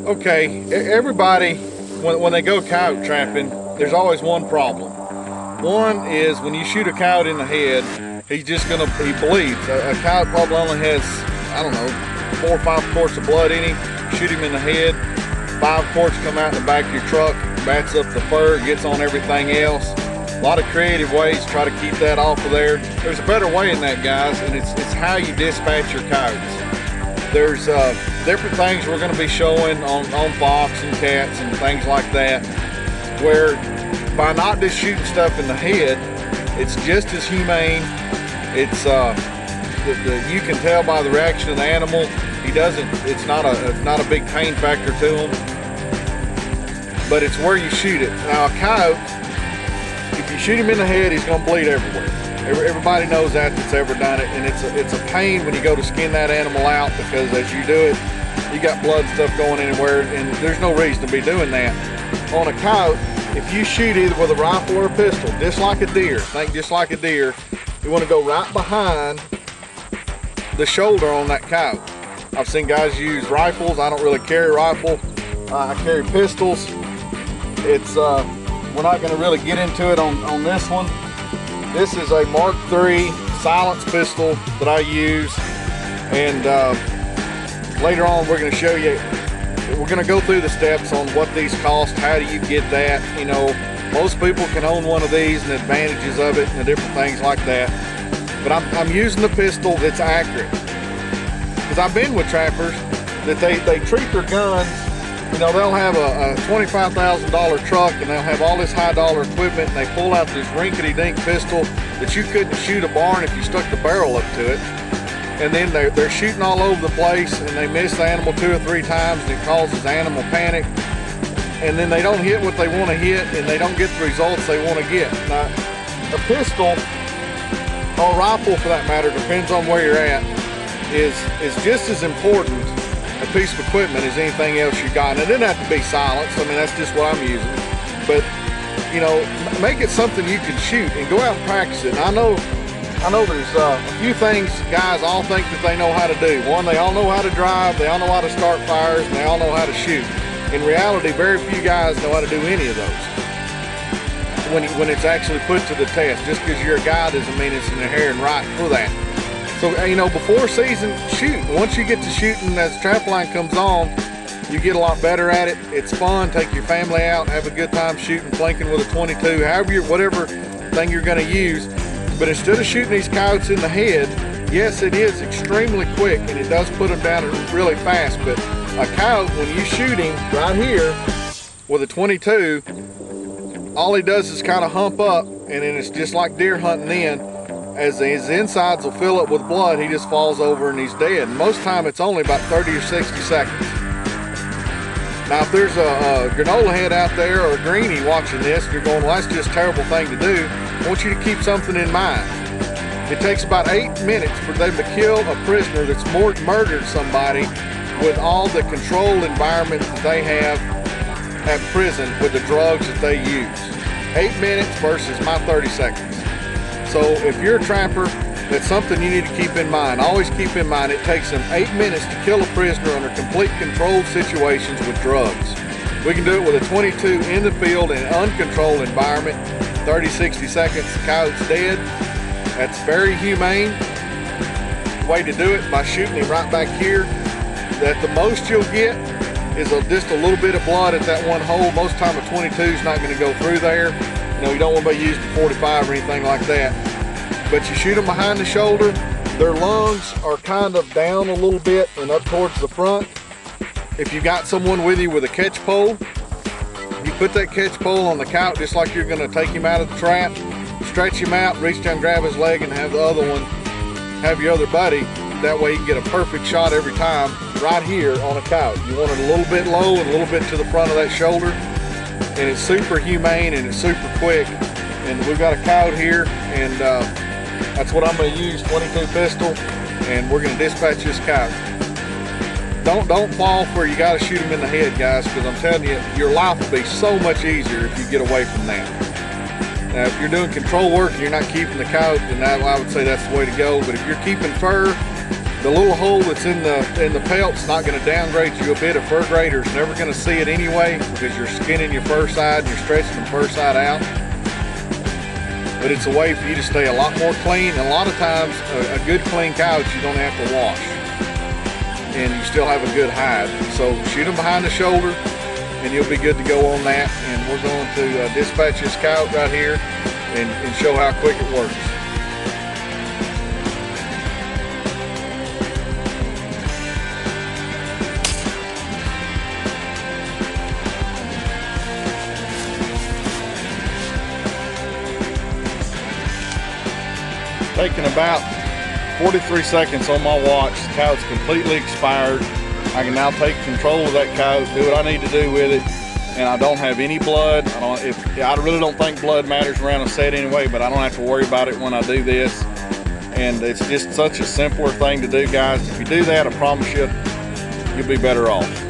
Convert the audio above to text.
Okay, everybody, when they go coyote trapping, there's always one problem. One is when you shoot a coyote in the head, he bleeds. A coyote probably only has, I don't know, 4 or 5 quarts of blood in him. Shoot him in the head, 5 quarts come out in the back of your truck, bats up the fur, gets on everything else. A lot of creative ways to try to keep that off of there. There's a better way than that, guys, and it's how you dispatch your coyotes. There's different things we're going to be showing on fox and cats and things like that, where by not just shooting stuff in the head, it's just as humane. It's you can tell by the reaction of the animal. It's not a big pain factor to him, but it's where you shoot it. Now a coyote, if you shoot him in the head, he's going to bleed everywhere. Everybody knows that's ever done it, and it's a pain when you go to skin that animal out, because as you do it, you got blood stuff going anywhere, and there's no reason to be doing that. On a coyote, if you shoot either with a rifle or a pistol, just like a deer, think just like a deer, you want to go right behind the shoulder on that coyote. I've seen guys use rifles. I don't really carry a rifle. I carry pistols. We're not going to really get into it on this one. This is a Mark III silence pistol that I use, and later on we're going to show you, we're going to go through the steps on what these cost, how do you get that. You know, most people can own one of these and the advantages of it and the different things like that, but I'm using the pistol that's accurate, because I've been with trappers that they treat their guns. You know, they'll have a $25,000 truck and they'll have all this high dollar equipment, and they pull out this rinkety-dink pistol that you couldn't shoot a barn if you stuck the barrel up to it. And then they're shooting all over the place, and they miss the animal 2 or 3 times, and it causes animal panic. And then they don't hit what they want to hit, and they don't get the results they want to get. Now, a pistol, or a rifle for that matter, depends on where you're at, is just as important a piece of equipment as anything else you got. And it doesn't have to be silenced. I mean, that's just what I'm using. But, you know, make it something you can shoot and go out and practice it. And I know there's a few things guys all think that they know how to do. One, they all know how to drive, they all know how to start fires, and they all know how to shoot. In reality, very few guys know how to do any of those when it's actually put to the test. Just because you're a guy doesn't mean it's inherent right for that. So, you know, before season, shoot. Once you get to shooting, as trap line comes on, you get a lot better at it. It's fun. Take your family out, have a good time shooting, flanking with a 22, whatever thing you're going to use. But instead of shooting these coyotes in the head, yes, it is extremely quick, and it does put them down really fast. But a coyote, when you shoot him right here with a 22, all he does is kind of hump up, and then it's just like deer hunting then. As his insides will fill up with blood, he just falls over and he's dead. And most time it's only about 30 or 60 seconds. Now if there's a granola head out there or a greenie watching this, you're going, well, that's just a terrible thing to do. I want you to keep something in mind. It takes about 8 minutes for them to kill a prisoner that's murdered somebody with all the controlled environment that they have at prison with the drugs that they use. 8 minutes versus my 30 seconds. So if you're a trapper, that's something you need to keep in mind. Always keep in mind it takes them 8 minutes to kill a prisoner under complete controlled situations with drugs. We can do it with a 22 in the field in an uncontrolled environment. 30, 60 seconds, the coyote's dead. That's very humane. The way to do it, by shooting him right back here. That the most you'll get is just a little bit of blood at that one hole. Most time a 22 is not going to go through there. You know, you don't want to be using 45 or anything like that. But you shoot them behind the shoulder, their lungs are kind of down a little bit and up towards the front. If you got someone with you with a catch pole, you put that catch pole on the coyote just like you're going to take him out of the trap, stretch him out, reach down, grab his leg, and have the other one, have your other buddy. That way you get a perfect shot every time right here on a coyote. You want it a little bit low and a little bit to the front of that shoulder. And it's super humane and it's super quick. And we've got a coyote here, and that's what I'm going to use, 22 pistol, and we're going to dispatch this coyote. Don't fall for you got to shoot him in the head, guys, because I'm telling you, your life will be so much easier if you get away from that. Now, if you're doing control work and you're not keeping the coyote, then I would say that's the way to go. But if you're keeping fur, The little hole that's in the pelt's not going to downgrade you a bit. A fur grader's never going to see it anyway, because you're skinning your fur side and you're stretching the fur side out. But it's a way for you to stay a lot more clean. And a lot of times, a good clean coyote you don't have to wash, and you still have a good hide. So shoot them behind the shoulder, and you'll be good to go on that. And we're going to dispatch this coyote right here and show how quick it works. Taking about 43 seconds on my watch. The coyote's completely expired. I can now take control of that coyote, do what I need to do with it, and I don't have any blood. I really don't think blood matters around a set anyway, but I don't have to worry about it when I do this. And it's just such a simpler thing to do, guys. If you do that, I promise you, you'll be better off.